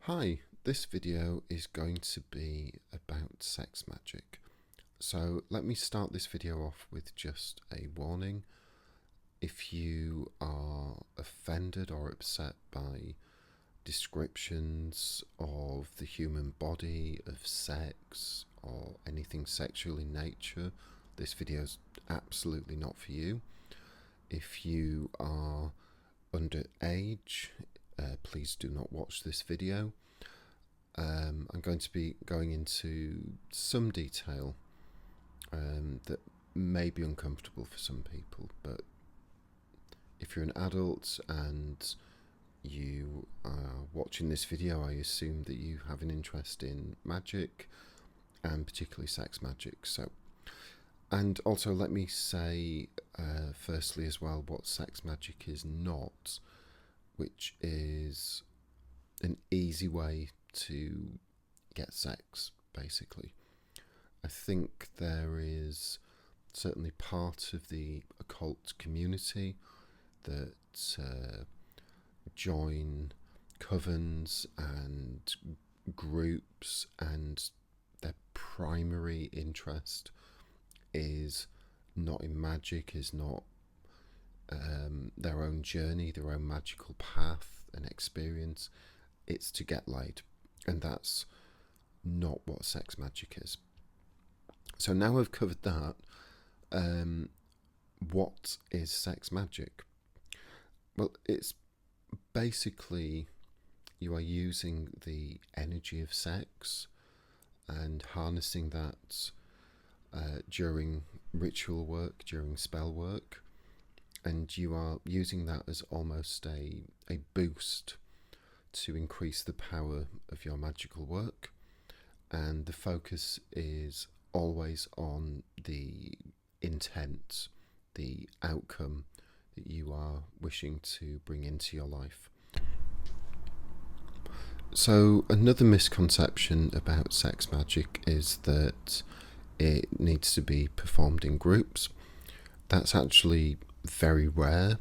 Hi, this video is going to be about sex magic. So let me start this video off with just a warning. If you are offended or upset by descriptions of the human body, of sex, or anything sexual in nature, this video is absolutely not for you. If you are underage, please do not watch this video. I'm going to be going into some detail that may be uncomfortable for some people, but if you're an adult and you are watching this video, I assume that you have an interest in magic and particularly sex magic. And also let me say firstly as well what sex magic is not, which is an easy way to get sex, basically. I think there is certainly part of the occult community that join covens and groups, and their primary interest is not in magic, is not their own journey, their own magical path and experience. It's to get laid, and that's not what sex magic is. So now I've covered that, what is sex magic? Well, it's basically you are using the energy of sex and harnessing that during ritual work, during spell work, and you are using that as almost a boost to increase the power of your magical work. And the focus is always on the intent, the outcome that you are wishing to bring into your life. So another misconception about sex magic is that it needs to be performed in groups. That's actually very rare.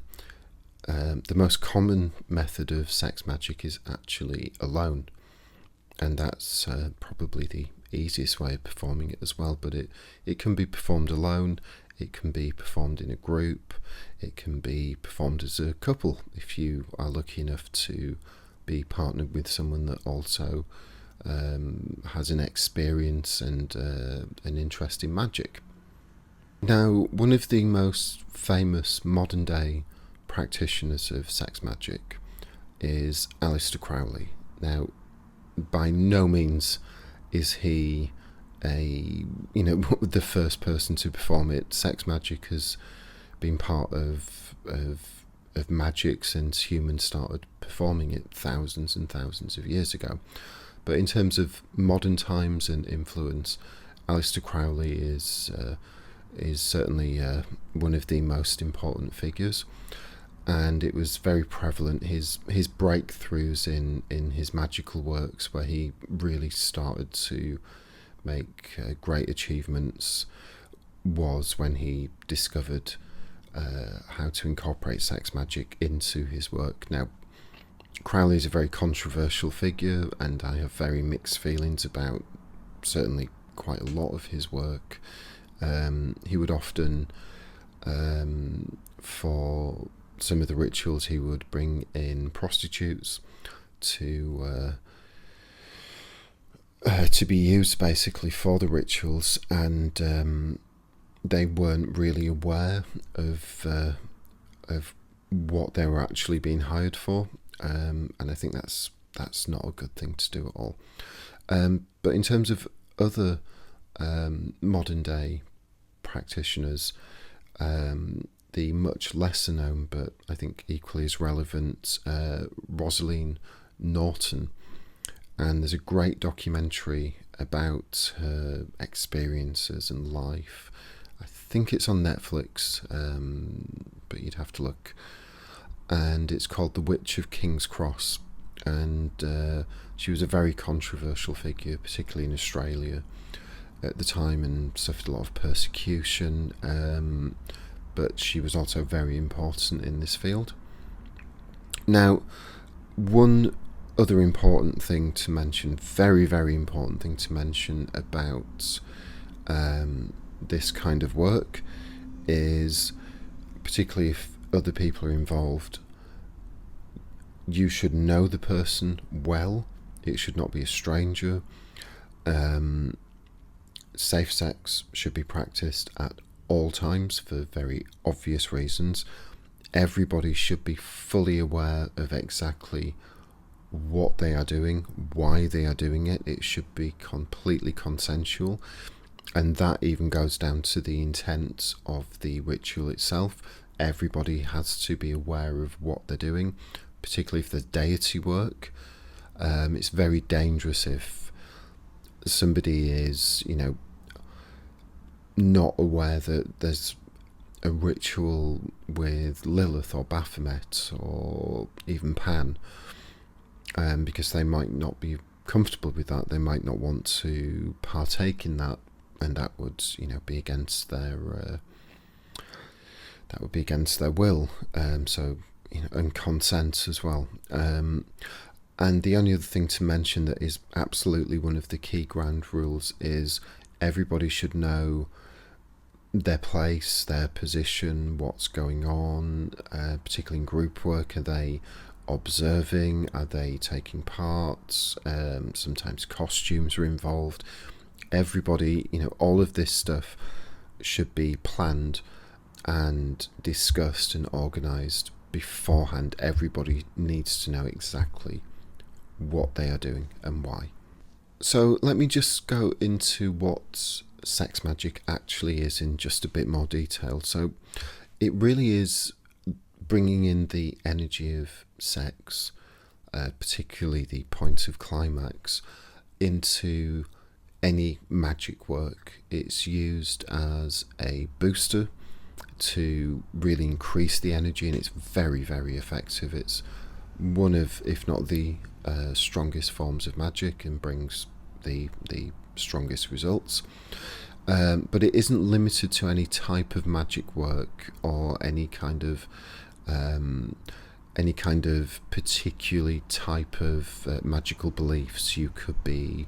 The most common method of sex magic is actually alone, and that's probably the easiest way of performing it as well. But it can be performed alone, it can be performed in a group, it can be performed as a couple if you are lucky enough to be partnered with someone that also has an experience and an interest in magic. Now, one of the most famous modern day practitioners of sex magic is Aleister Crowley. Now, by no means is he the first person to perform it. Sex magic has been part of magic since humans started performing it thousands and thousands of years ago. But in terms of modern times and influence, Aleister Crowley is certainly one of the most important figures, and it was very prevalent. His breakthroughs in his magical works, where he really started to make great achievements, was when he discovered how to incorporate sex magic into his work. Now, Crowley is a very controversial figure, and I have very mixed feelings about certainly quite a lot of his work. He would often, for some of the rituals, he would bring in prostitutes to be used basically for the rituals, and they weren't really aware of what they were actually being hired for, and I think that's not a good thing to do at all. But in terms of other modern day practitioners, the much lesser known but I think equally as relevant Rosalind Norton, and there's a great documentary about her experiences and life. I think it's on Netflix, but you'd have to look, and it's called The Witch of King's Cross, and she was a very controversial figure, particularly in Australia at the time, and suffered a lot of persecution, but she was also very important in this field. Now, one other important thing to mention, very, very important thing to mention about this kind of work is, particularly if other people are involved, you should know the person well. It should not be a stranger. Safe sex should be practiced at all times for very obvious reasons. Everybody should be fully aware of exactly what they are doing, why they are doing it. It should be completely consensual, and that even goes down to the intent of the ritual itself. Everybody has to be aware of what they're doing, particularly if there's deity work. It's very dangerous if somebody is, not aware that there's a ritual with Lilith or Baphomet or even Pan, because they might not be comfortable with that. They might not want to partake in that, and that would, be against their will. And consent as well. And the only other thing to mention that is absolutely one of the key ground rules is everybody should know their place, their position, what's going on, particularly in group work. Are they observing? Are they taking part? Sometimes costumes are involved. Everybody, all of this stuff should be planned and discussed and organised beforehand. Everybody needs to know exactly what they are doing and why. So let me just go into what sex magic actually is in just a bit more detail. So it really is bringing in the energy of sex, particularly the point of climax, into any magic work. It's used as a booster to really increase the energy, and it's very, very effective. It's one of, if not the strongest forms of magic, and brings the strongest results. But it isn't limited to any type of magic work or any kind of particularly type of magical beliefs. You could be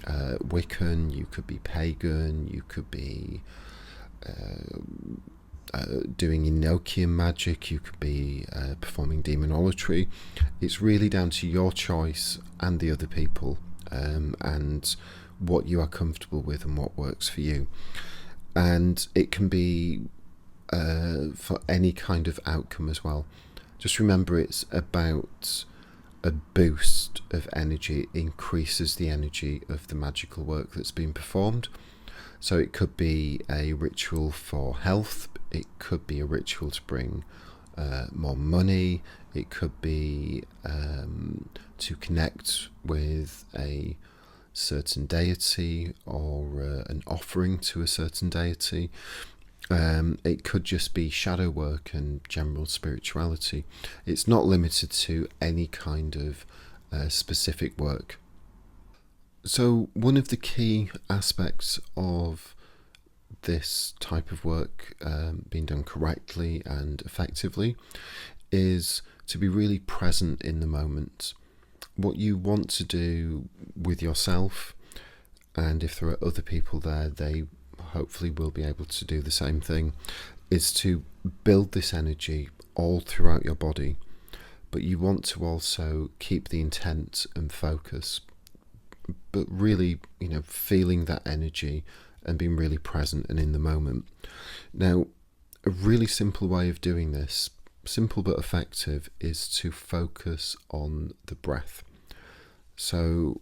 Wiccan, you could be pagan, you could be doing Enochian magic, you could be performing demonolatry. It's really down to your choice and the other people, and what you are comfortable with and what works for you. And it can be for any kind of outcome as well. Just remember, it's about a boost of energy. It increases the energy of the magical work that's been performed. So it could be a ritual for health, it could be a ritual to bring more money, it could be to connect with a certain deity or an offering to a certain deity. It could just be shadow work and general spirituality. It's not limited to any kind of specific work. So one of the key aspects of this type of work being done correctly and effectively is to be really present in the moment. What you want to do with yourself, and if there are other people there, they hopefully will be able to do the same thing, is to build this energy all throughout your body. But you want to also keep the intent and focus, but really, feeling that energy and being really present and in the moment. Now, a really simple way of doing this, simple but effective, is to focus on the breath. So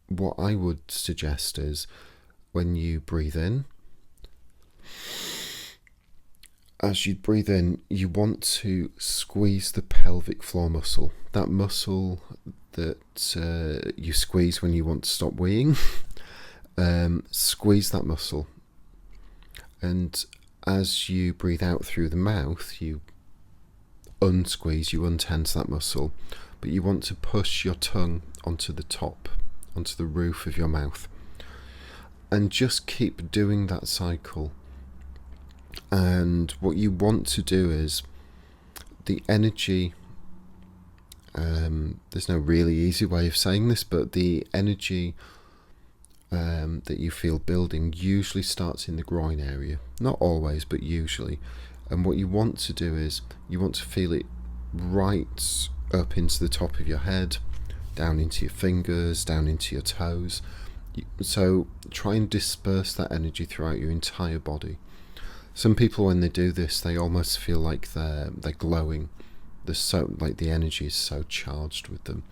what I would suggest is, when you breathe in, as you breathe in, you want to squeeze the pelvic floor muscle, that muscle that you squeeze when you want to stop weeing. Squeeze that muscle, and as you breathe out through the mouth, you unsqueeze, you untense that muscle, but you want to push your tongue onto the top, onto the roof of your mouth, and just keep doing that cycle. And what you want to do is, the energy There's no really easy way of saying this, but the energy that you feel building usually starts in the groin area. Not always, but usually. And what you want to do is you want to feel it right up into the top of your head, down into your fingers, down into your toes. So try and disperse that energy throughout your entire body. Some people, when they do this, they almost feel like they're glowing. They're so, like, the energy is so charged with them.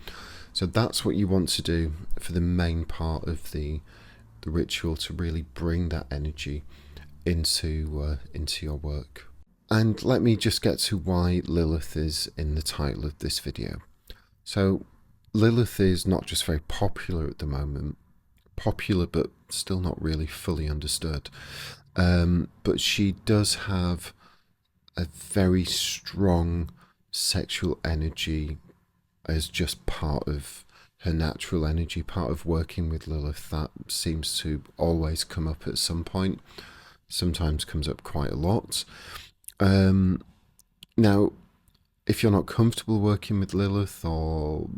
So that's what you want to do for the main part of the ritual, to really bring that energy into your work. And let me just get to why Lilith is in the title of this video. So Lilith is not just very popular at the moment, popular but still not really fully understood. But she does have a very strong sexual energy as just part of her natural energy, part of working with Lilith. That seems to always come up at some point, sometimes comes up quite a lot. Now, if you're not comfortable working with Lilith, or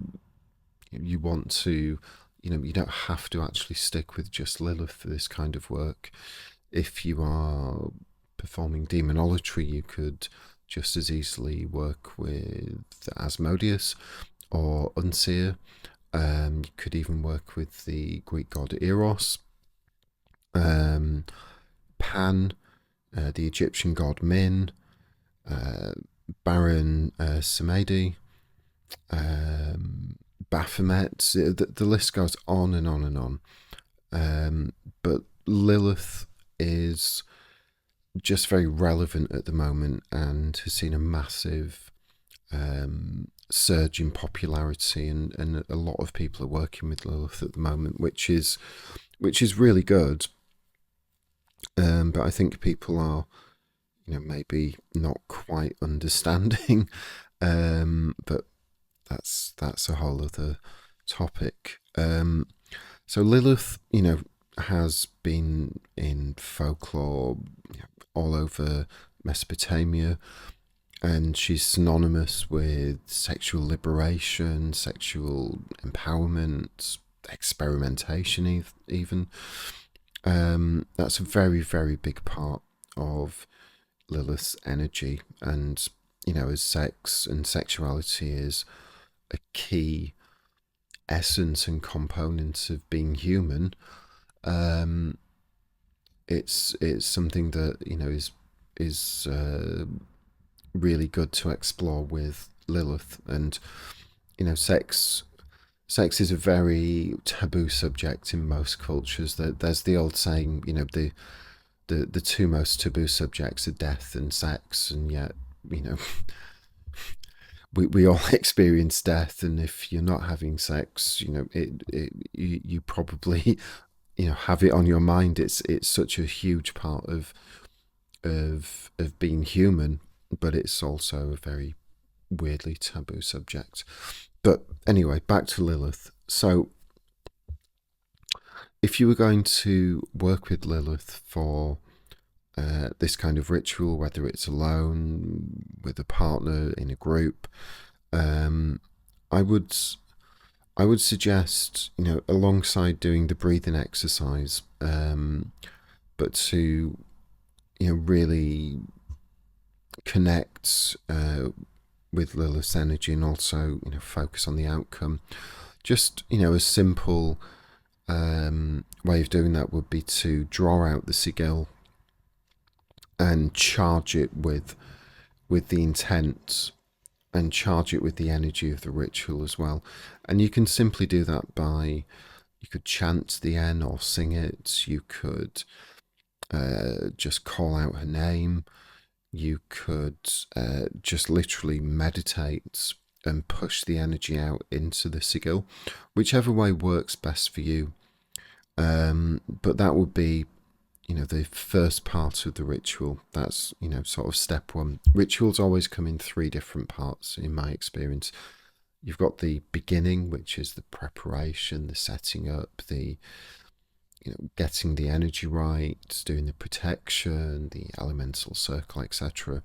you want to, you don't have to actually stick with just Lilith for this kind of work. If you are performing demonolatry, you could just as easily work with Asmodeus or Unseer. You could even work with the Greek god Eros, Pan, the Egyptian god Min, Baron Samedi, Baphomet. The list goes on and on and on. But Lilith is just very relevant at the moment and has seen a massive surge in popularity, and a lot of people are working with Lilith at the moment, which is really good. But I think people are, maybe not quite understanding. But that's a whole other topic. So Lilith, has been in folklore all over Mesopotamia, and she's synonymous with sexual liberation, sexual empowerment, experimentation even. That's a very, very big part of Lilith's energy. And, as sex and sexuality is a key essence and component of being human, it's something that, is really good to explore with Lilith. And, sex is a very taboo subject in most cultures. There's the old saying, the two most taboo subjects are death and sex, and yet, we all experience death, and if you're not having sex, you probably have it on your mind. It's such a huge part of being human, but it's also a very weirdly taboo subject. But anyway, back to Lilith. So if you were going to work with Lilith for this kind of ritual, whether it's alone, with a partner, in a group, I would suggest, alongside doing the breathing exercise, but to, really connect with Lilith's energy, and also, focus on the outcome. Just, a simple way of doing that would be to draw out the sigil and charge it with the intent, and charge it with the energy of the ritual as well. And you can simply do that by, you could chant the N or sing it. You could just call out her name. You could just literally meditate and push the energy out into the sigil, whichever way works best for you. But that would be, the first part of the ritual. That's, sort of step one. Rituals always come in three different parts, in my experience. You've got the beginning, which is the preparation, the setting up, the, getting the energy right, doing the protection, the elemental circle, etc.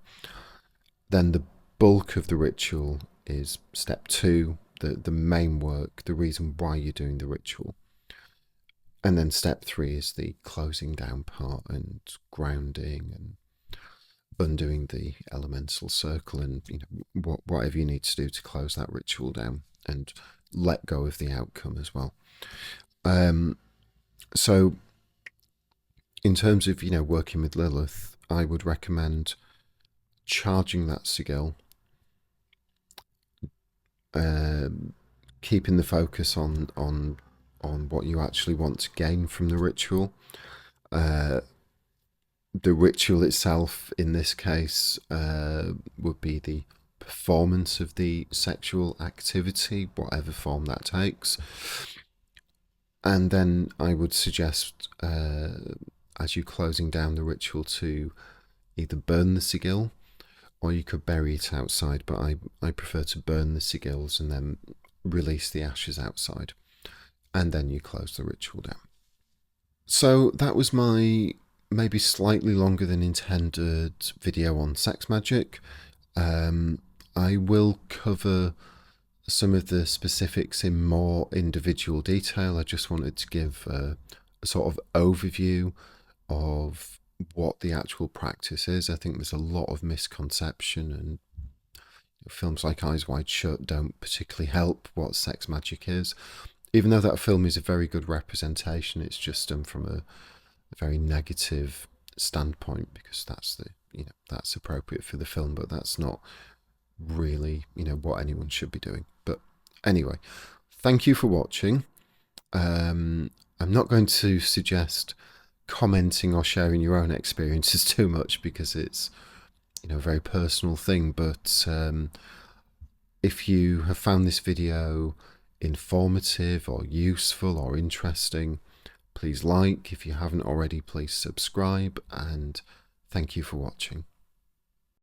Then the bulk of the ritual is step 2, the main work, the reason why you're doing the ritual. And then step 3 is the closing down part and grounding and undoing the elemental circle, and whatever you need to do to close that ritual down and let go of the outcome as well. So in terms of working with Lilith, I would recommend charging that sigil, keeping the focus on what you actually want to gain from the ritual. The ritual itself, in this case, would be the performance of the sexual activity, whatever form that takes. And then I would suggest, as you're closing down the ritual, to either burn the sigil, or you could bury it outside, but I prefer to burn the sigils and then release the ashes outside. And then you close the ritual down. So that was my maybe slightly longer than intended video on Sex Magick. I will cover some of the specifics in more individual detail. I just wanted to give a sort of overview of what the actual practice is. I think there's a lot of misconception, and films like Eyes Wide Shut don't particularly help what Sex Magick is. Even though that film is a very good representation, it's just done from a very negative standpoint, because that's that's appropriate for the film, but that's not really what anyone should be doing. But anyway, thank you for watching. I'm not going to suggest commenting or sharing your own experiences too much, because it's a very personal thing. But if you have found this video informative or useful or interesting, please like. If you haven't already, please subscribe, and thank you for watching.